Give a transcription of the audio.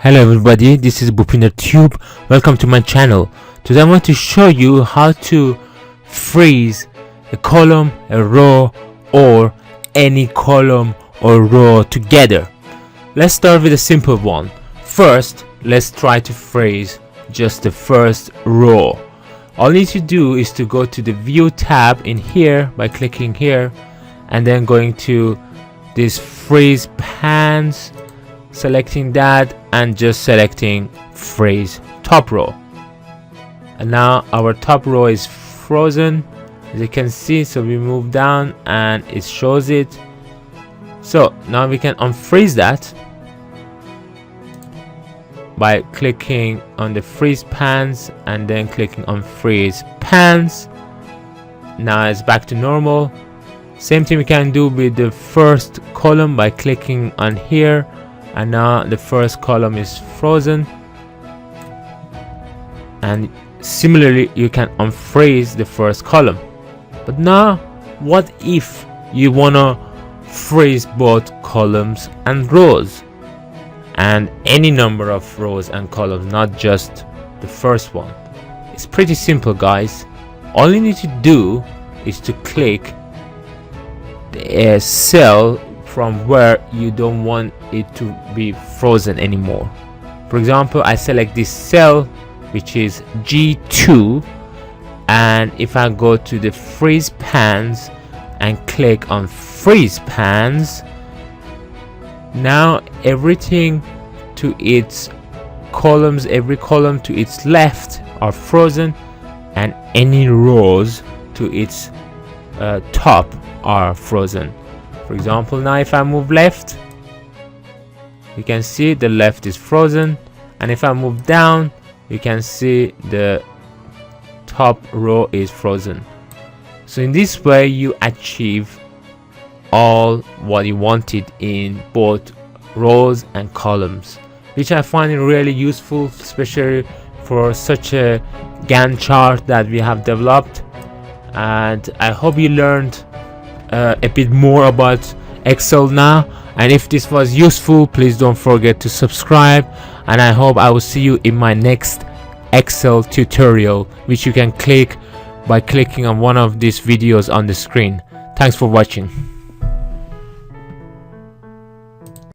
Hello everybody, this is Bupinder's Tube. Welcome to my channel. Today I want to show you how to freeze a column, a row, or any column or row together. Let's start with a simple one. First, let's try to freeze just the first row. All you need to do is to go to the View tab in here by clicking here and then going to this freeze pans, selecting that and just selecting freeze top row. And now our top row is frozen, as you can see. So we move down and it shows it. So now we can unfreeze that by clicking on the freeze pans and then clicking on freeze pans. Now it's back to normal. Same thing we can do with the first column by clicking on here, and now the first column is frozen. And similarly you can unfreeze the first column. But now what if you wanna freeze both columns and rows, and any number of rows and columns, not just the first one? It's pretty simple, guys. All you need to do is to click a cell from where you don't want it to be frozen anymore. For example, I select this cell, which is G2, and if I go to the freeze pans and click on freeze pans, now everything to its columns, every column to its left are frozen, and any rows to its top are frozen. For example, now if I move left, you can see the left is frozen, and if I move down, you can see the top row is frozen. So in this way you achieve all what you wanted in both rows and columns, which I find it really useful, especially for such a Gantt chart that we have developed. And I hope you learned a bit more about Excel now, and if this was useful, please don't forget to subscribe, and I hope I will see you in my next Excel tutorial, which you can click by clicking on one of these videos on the screen. Thanks for watching.